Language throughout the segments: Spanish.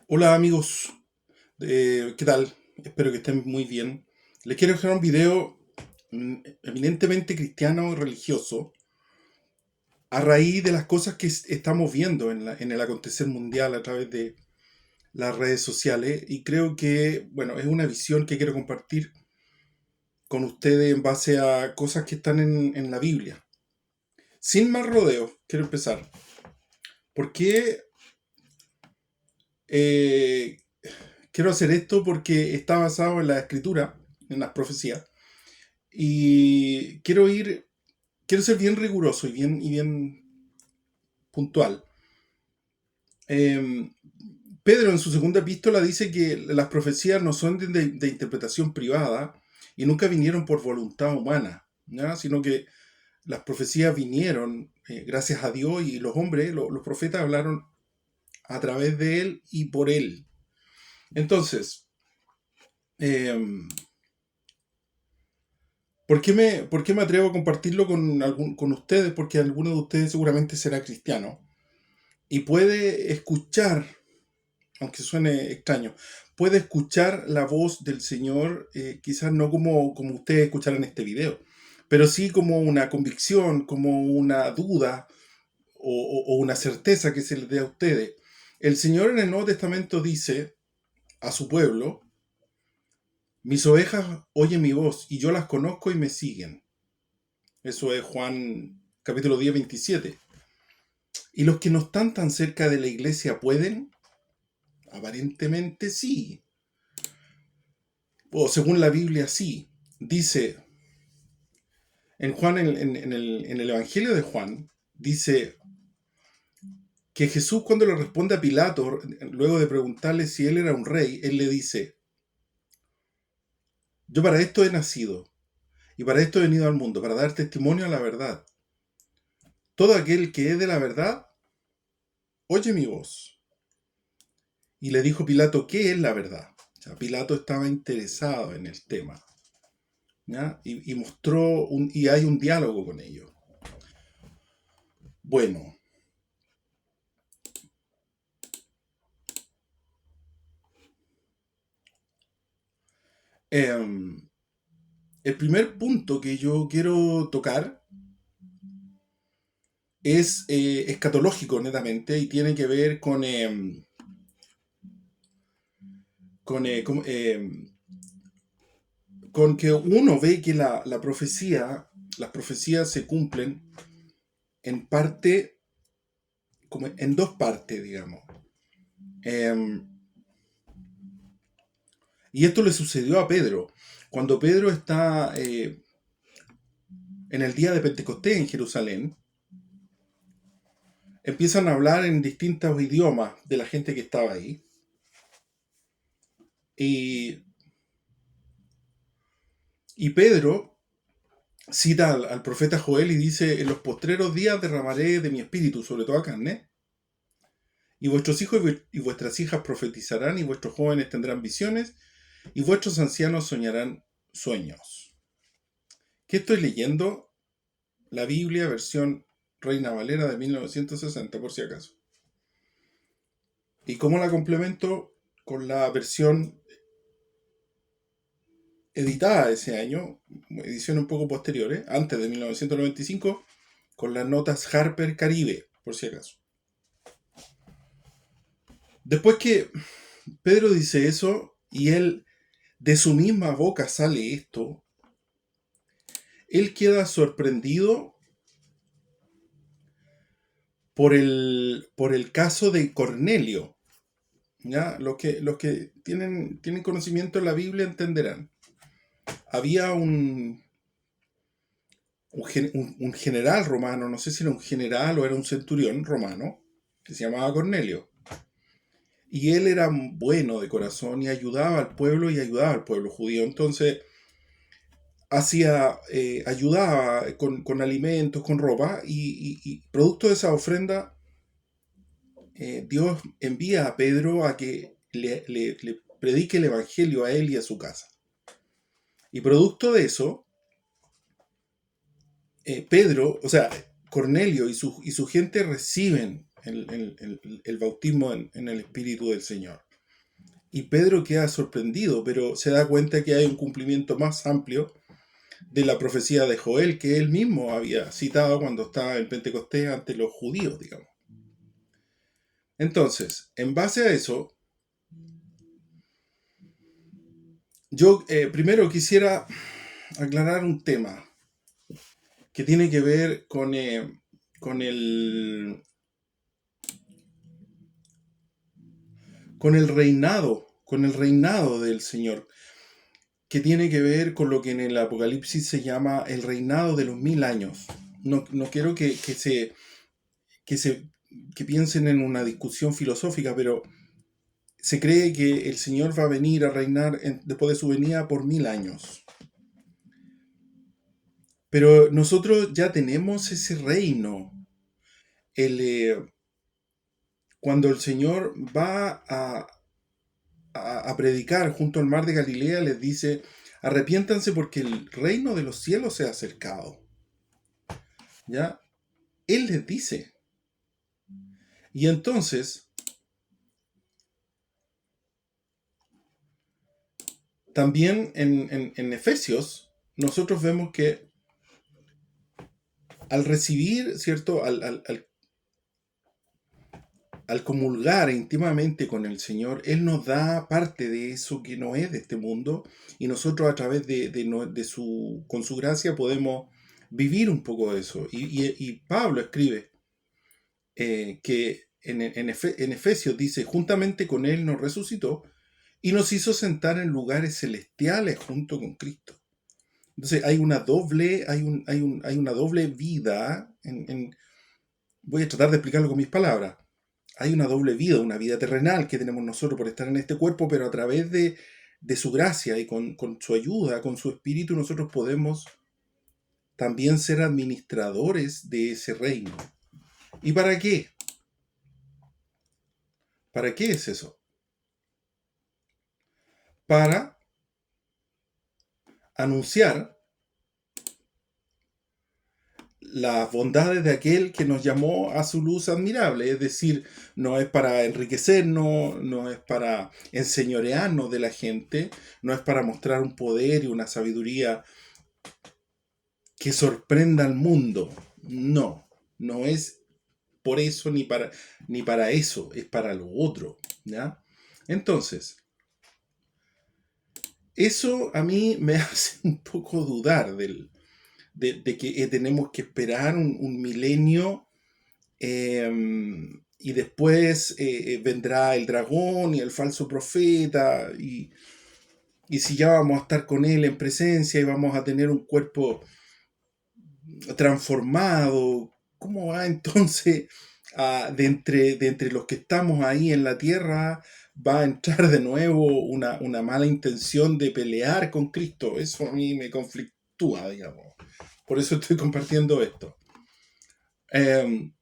Hola amigos, ¿qué tal? Espero que estén muy bien. Les quiero dejar un video eminentemente cristiano y religioso a raíz de las cosas que estamos viendo en el acontecer mundial a través de las redes sociales y creo que, bueno, es una visión que quiero compartir con ustedes en base a cosas que están en la Biblia. Sin más rodeos, quiero empezar. ¿Por qué eh, quiero hacer esto? Porque está basado en la escritura, en las profecías. Y quiero ser bien riguroso y bien puntual. Eh, Pedro en su segunda epístola dice que las profecías no son de interpretación privada y nunca vinieron por voluntad humana, ¿ya? Sino que las profecías vinieron gracias a Dios y los hombres, los profetas hablaron a través de él y por él. Entonces, eh, por qué me atrevo a compartirlo con ustedes? Porque alguno de ustedes seguramente será cristiano y puede escuchar, aunque suene extraño, puede escuchar la voz del Señor, quizás no como ustedes escucharán en este video, pero sí como una convicción, como una duda o una certeza que se les dé a ustedes. El Señor en el Nuevo Testamento dice a su pueblo: mis ovejas oyen mi voz y yo las conozco y me siguen. Eso es Juan capítulo 10, 27. ¿Y los que no están tan cerca de la iglesia pueden? Aparentemente sí, o según la Biblia sí. Dice en Juan, en el Evangelio de Juan, dice que Jesús, cuando le responde a Pilato, luego de preguntarle si él era un rey, él le dice: yo para esto he nacido y para esto he venido al mundo, para dar testimonio a la verdad. Todo aquel que es de la verdad oye mi voz. Y le dijo Pilato: ¿qué es la verdad? O sea, Pilato estaba interesado en el tema, ¿ya? Y mostró, y hay un diálogo con ellos. Bueno, eh, el primer punto que yo quiero tocar es escatológico netamente y tiene que ver con, eh, con, eh, con que uno ve que la profecía, las profecías se cumplen en parte, como en dos partes, digamos. Eh, y esto le sucedió a Pedro. Cuando Pedro está en el día de Pentecostés en Jerusalén, empiezan a hablar en distintos idiomas de la gente que estaba ahí. Y, y Pedro cita al profeta Joel y dice: en los postreros días derramaré de mi espíritu sobre toda carne, y vuestros hijos y vuestras hijas profetizarán, y vuestros jóvenes tendrán visiones, y vuestros ancianos soñarán sueños. ¿Qué estoy leyendo? La Biblia, versión Reina Valera de 1960, por si acaso. ¿Y cómo la complemento? Con la versión editada ese año, edición un poco posteriores, antes de 1995, con las notas Harper Caribe, por si acaso. Después que Pedro dice eso y él, de su misma boca sale esto, él queda sorprendido por el caso de Cornelio. ¿Ya? Los que tienen conocimiento de la Biblia entenderán. Había un general romano, no sé si era un general o era un centurión romano, que se llamaba Cornelio. Y él era bueno de corazón y ayudaba al pueblo y ayudaba al pueblo judío. Entonces ayudaba con alimentos, con ropa, y producto de esa ofrenda, Dios envía a Pedro a que le predique el evangelio a él y a su casa. Y producto de eso, Pedro, o sea, Cornelio y su gente reciben el bautismo en el Espíritu del Señor. Y Pedro queda sorprendido, pero se da cuenta que hay un cumplimiento más amplio de la profecía de Joel que él mismo había citado cuando estaba en Pentecostés ante los judíos, digamos. Entonces, en base a eso, yo primero quisiera aclarar un tema que tiene que ver con con el reinado del Señor, que tiene que ver con lo que en el Apocalipsis se llama el reinado de los 1000 años. No quiero que se que piensen en una discusión filosófica, pero se cree que el Señor va a venir a reinar después de su venida por 1000 años. Pero nosotros ya tenemos ese reino. El, cuando el Señor va a predicar junto al mar de Galilea, les dice, arrepiéntanse porque el reino de los cielos se ha acercado. ¿Ya? Él les dice. Y entonces, también en Efesios, nosotros vemos que al recibir, ¿cierto? Al comulgar íntimamente con el Señor, Él nos da parte de eso que no es de este mundo y nosotros a través con su gracia podemos vivir un poco de eso. Y Pablo escribe que en Efesios dice, juntamente con Él nos resucitó y nos hizo sentar en lugares celestiales junto con Cristo. Entonces hay una doble vida. Voy a tratar de explicarlo con mis palabras. Hay una doble vida, una vida terrenal que tenemos nosotros por estar en este cuerpo, pero a través de su gracia y con su ayuda, con su espíritu, nosotros podemos también ser administradores de ese reino. ¿Y para qué? ¿Para qué es eso? Para anunciar las bondades de aquel que nos llamó a su luz admirable, es decir, no es para enriquecernos, no es para enseñorearnos de la gente, no es para mostrar un poder y una sabiduría que sorprenda al mundo. No, no es por eso ni para eso, es para lo otro. ¿Ya? Entonces, eso a mí me hace un poco dudar de que tenemos que esperar un milenio y después vendrá el dragón y el falso profeta y si ya vamos a estar con él en presencia y vamos a tener un cuerpo transformado, ¿cómo va entonces de entre los que estamos ahí en la tierra va a entrar de nuevo una mala intención de pelear con Cristo? Eso a mí me conflictúa, digamos. Por eso estoy compartiendo esto. Eh,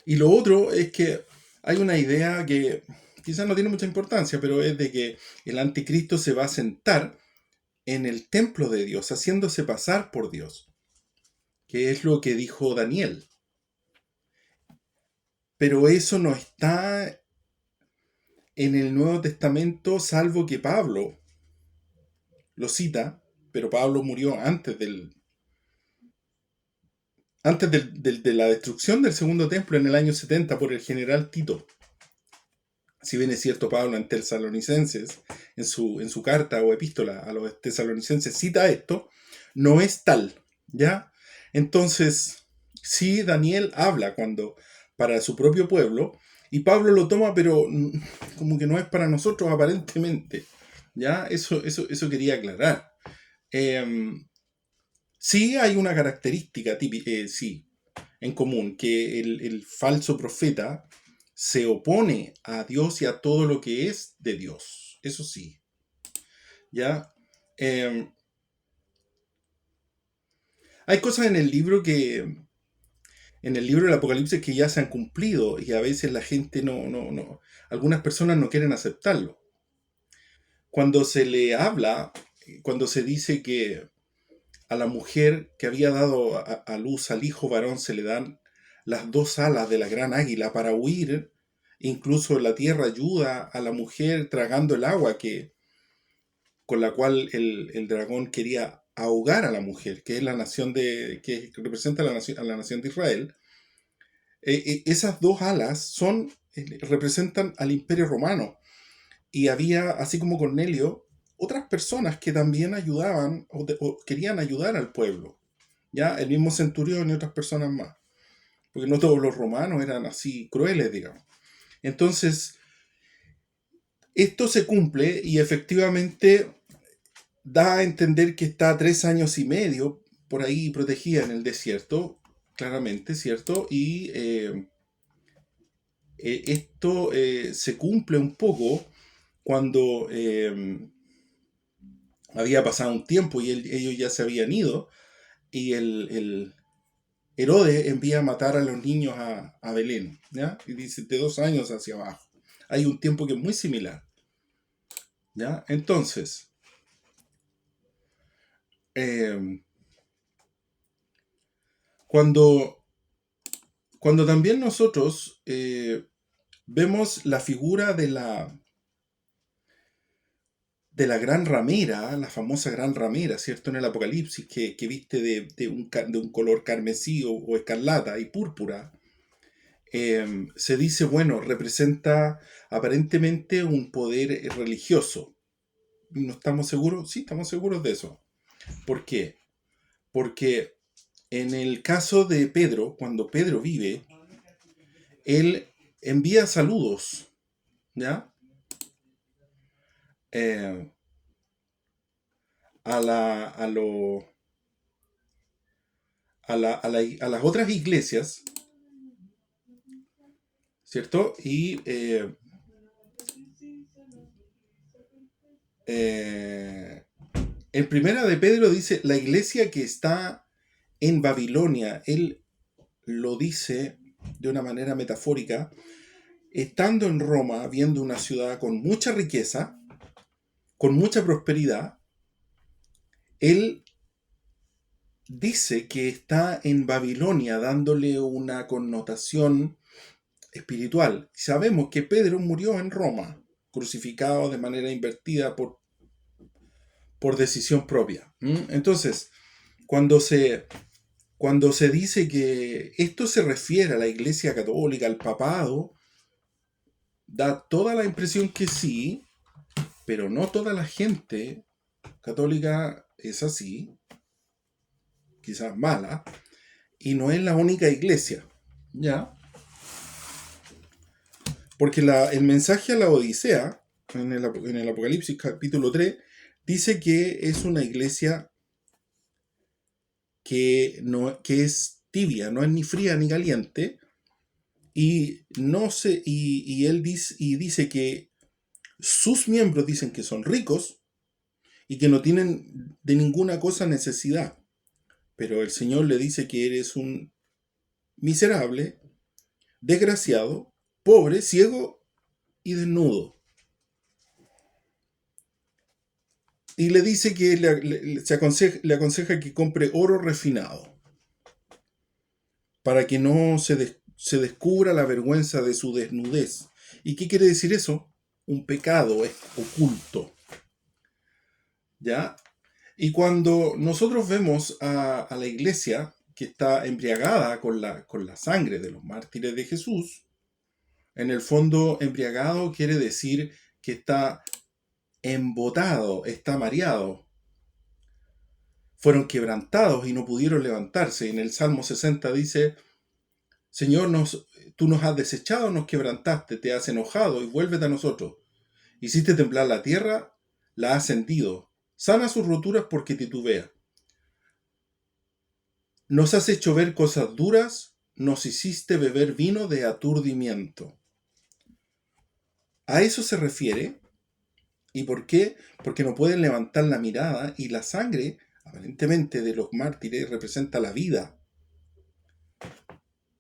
y lo otro es que hay una idea que quizás no tiene mucha importancia, pero es de que el anticristo se va a sentar en el templo de Dios, haciéndose pasar por Dios, que es lo que dijo Daniel. Pero eso no está en el Nuevo Testamento, salvo que Pablo lo cita, pero Pablo murió antes de la destrucción del segundo templo en el año 70 por el general Tito. Si bien es cierto, Pablo en Tesalonicenses, en su carta o epístola a los tesalonicenses, cita esto, no es tal, ¿ya? Entonces, sí, Daniel habla cuando para su propio pueblo, y Pablo lo toma, pero como que no es para nosotros aparentemente, ¿ya? Eso quería aclarar. Eh, sí hay una característica típica, sí, en común, que el falso profeta se opone a Dios y a todo lo que es de Dios. Eso sí, ¿ya? Eh, hay cosas en el libro del Apocalipsis que ya se han cumplido y a veces la gente algunas personas no quieren aceptarlo. Cuando se le habla, cuando se dice que a la mujer que había dado a luz al hijo varón se le dan las dos alas de la gran águila para huir Incluso la tierra ayuda a la mujer tragando el agua con la cual el dragón quería ahogar a la mujer, que es la nación que representa a la nación de Israel. Esas dos alas representan al Imperio Romano. Y había, así como Cornelio, otras personas que también ayudaban o querían ayudar al pueblo. ¿Ya? El mismo centurión y otras personas más. Porque no todos los romanos eran así crueles, digamos. Entonces, esto se cumple y efectivamente da a entender que está 3 años y medio por ahí protegida en el desierto, claramente, ¿cierto? Y esto se cumple un poco cuando había pasado un tiempo y ellos ya se habían ido y el Herodes envía a matar a los niños a Belén, ¿ya? Y dice de 2 años hacia abajo. Hay un tiempo que es muy similar, ¿ya? Entonces, eh, cuando, cuando también nosotros vemos la figura de la gran ramera, la famosa gran ramera, ¿cierto? En el Apocalipsis, que viste de un color carmesí o escarlata y púrpura, se dice, bueno, representa aparentemente un poder religioso. ¿No estamos seguros? Sí, estamos seguros de eso. ¿Por qué? Porque en el caso de Pedro, cuando Pedro vive, él envía saludos, ¿ya? Eh, a, la, a, lo- a las otras iglesias, ¿cierto? Y eh, en primera de Pedro dice, la iglesia que está en Babilonia, él lo dice de una manera metafórica, estando en Roma, viendo una ciudad con mucha riqueza, con mucha prosperidad, él dice que está en Babilonia dándole una connotación espiritual. Sabemos que Pedro murió en Roma, crucificado de manera invertida por decisión propia. Entonces, cuando cuando se dice que esto se refiere a la Iglesia Católica, al papado, da toda la impresión que sí, pero no toda la gente católica es así, quizás mala, y no es la única iglesia, ¿ya? Porque el mensaje a la Odisea, en el Apocalipsis capítulo 3, dice que es una iglesia que es tibia, no es ni fría ni caliente, y, no se, y él dice que sus miembros dicen que son ricos y que no tienen de ninguna cosa necesidad. Pero el Señor le dice que eres un miserable, desgraciado, pobre, ciego y desnudo. Y le dice que le aconseja que compre oro refinado para que no se descubra la vergüenza de su desnudez. ¿Y qué quiere decir eso? Un pecado es oculto. ¿Ya? Y cuando nosotros vemos a la iglesia que está embriagada con la sangre de los mártires de Jesús, en el fondo embriagado quiere decir que está embotado, está mareado. Fueron quebrantados y no pudieron levantarse. En el Salmo 60 dice, Señor, tú nos has desechado, nos quebrantaste, te has enojado y vuélvete a nosotros. Hiciste temblar la tierra, la has hendido. Sana sus roturas porque titubea. Nos has hecho ver cosas duras, nos hiciste beber vino de aturdimiento. A eso se refiere. ¿Y por qué? Porque no pueden levantar la mirada y la sangre, aparentemente, de los mártires representa la vida.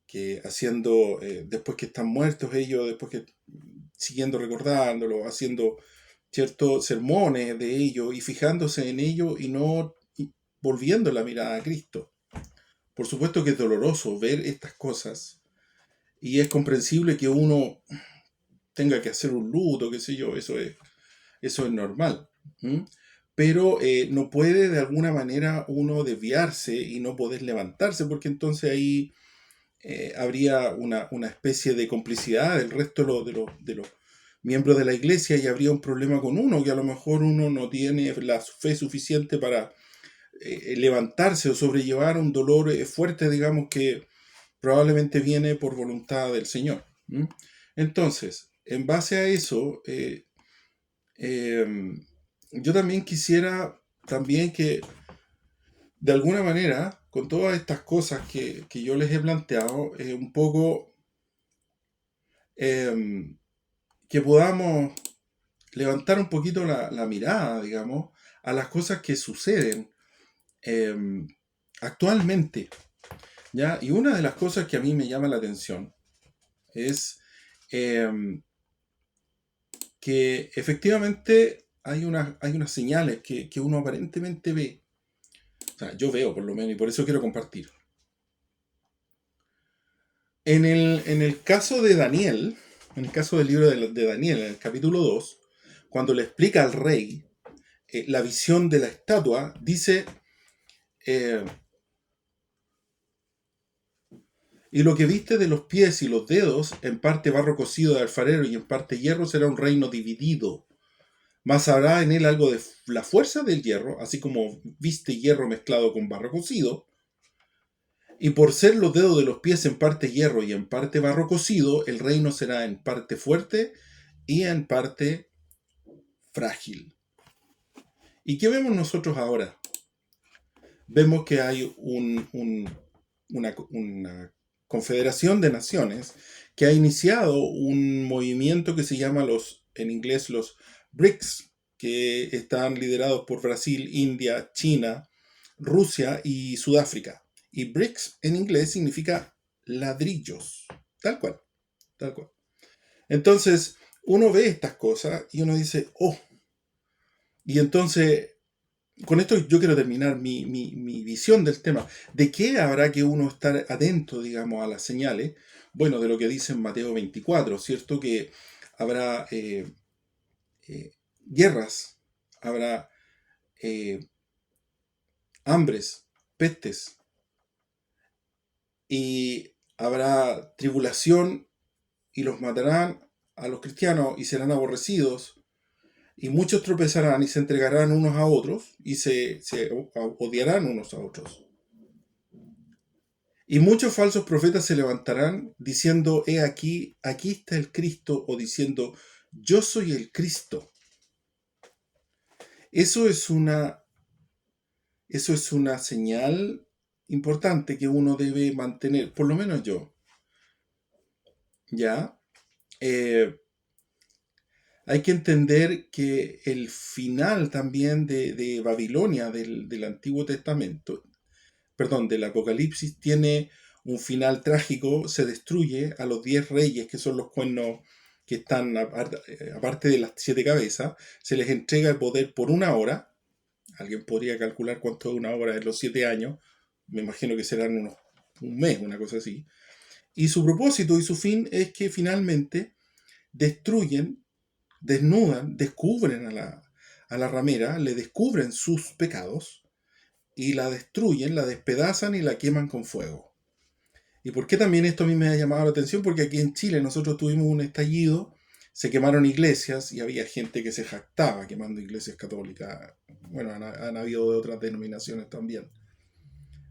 Que haciendo, después que están muertos ellos, después que siguiendo recordándolo, haciendo ciertos sermones de ellos y fijándose en ellos y no volviendo la mirada a Cristo. Por supuesto que es doloroso ver estas cosas y es comprensible que uno tenga que hacer un luto, qué sé yo, eso es normal. ¿M? Pero no puede de alguna manera uno desviarse y no poder levantarse, porque entonces ahí habría una especie de complicidad del resto de los miembros de la iglesia y habría un problema con uno, que a lo mejor uno no tiene la fe suficiente para levantarse o sobrellevar un dolor fuerte, digamos, que probablemente viene por voluntad del Señor. ¿M? Entonces, en base a eso, eh, yo también quisiera también que de alguna manera, con todas estas cosas que yo les he planteado, un poco eh, que podamos levantar un poquito la mirada, digamos, a las cosas que suceden eh, actualmente, ¿ya? Y una de las cosas que a mí me llama la atención es eh, que efectivamente hay unas señales que uno aparentemente ve, o sea, yo veo por lo menos, y por eso quiero compartir. En el caso de Daniel, en el caso del libro de Daniel, en el capítulo 2, cuando le explica al rey la visión de la estatua, dice, eh, y lo que viste de los pies y los dedos, en parte barro cocido de alfarero y en parte hierro, será un reino dividido. Mas habrá en él algo de la fuerza del hierro, así como viste hierro mezclado con barro cocido. Y por ser los dedos de los pies en parte hierro y en parte barro cocido, el reino será en parte fuerte y en parte frágil. ¿Y qué vemos nosotros ahora? Vemos que hay una confederación de naciones que ha iniciado un movimiento que se llama en inglés los BRICS, que están liderados por Brasil, India, China, Rusia y Sudáfrica. Y BRICS en inglés significa ladrillos, tal cual, tal cual. Entonces, uno ve estas cosas y uno dice, oh, y entonces con esto yo quiero terminar mi visión del tema. ¿De qué habrá que uno estar atento, digamos, a las señales? Bueno, de lo que dice en Mateo 24, ¿cierto? Que habrá eh, guerras, habrá eh, hambres, pestes, y habrá tribulación y los matarán a los cristianos y serán aborrecidos. Y muchos tropezarán y se entregarán unos a otros y se odiarán unos a otros. Y muchos falsos profetas se levantarán diciendo, he aquí, aquí está el Cristo, o diciendo, yo soy el Cristo. Eso es una, eso es una señal importante que uno debe mantener, por lo menos yo. ¿Ya? Eh, Hay que entender que el final también de Babilonia, del Antiguo Testamento, perdón, del Apocalipsis, tiene un final trágico, se destruye a los 10 reyes, que son los cuernos que están, aparte de las 7 cabezas, se les entrega el poder por una hora. Alguien podría calcular cuánto es una hora en los 7 años, me imagino que serán un mes, una cosa así. Y su propósito y su fin es que finalmente destruyen, desnudan, descubren a la ramera, le descubren sus pecados y la destruyen, la despedazan y la queman con fuego. ¿Y por qué también esto a mí me ha llamado la atención? Porque aquí en Chile nosotros tuvimos un estallido, se quemaron iglesias y había gente que se jactaba quemando iglesias católicas. Bueno, han habido de otras denominaciones también.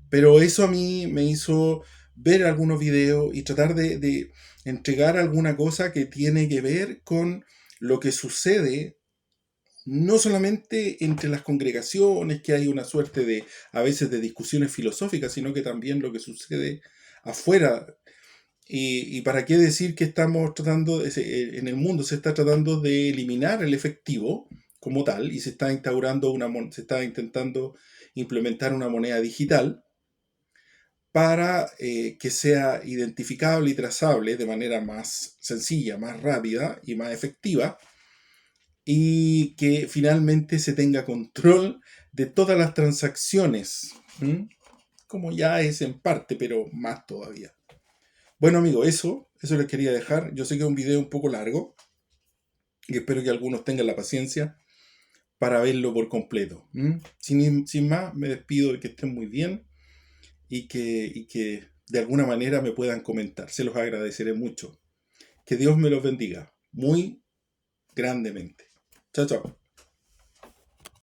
Pero eso a mí me hizo ver algunos videos y tratar de entregar alguna cosa que tiene que ver con lo que sucede no solamente entre las congregaciones, que hay una suerte de, a veces, de discusiones filosóficas, sino que también lo que sucede afuera. Y para qué decir que estamos tratando, en el mundo se está tratando de eliminar el efectivo como tal, y se está intentando implementar una moneda digital para que sea identificable y trazable de manera más sencilla, más rápida y más efectiva, y que finalmente se tenga control de todas las transacciones, ¿m? Como ya es en parte, pero más todavía. Bueno, amigo, eso les quería dejar. Yo sé que es un video un poco largo, y espero que algunos tengan la paciencia para verlo por completo. Sin más, me despido, de que estén muy bien y que de alguna manera me puedan comentar. Se los agradeceré mucho. Que Dios me los bendiga muy grandemente. Chao, chao.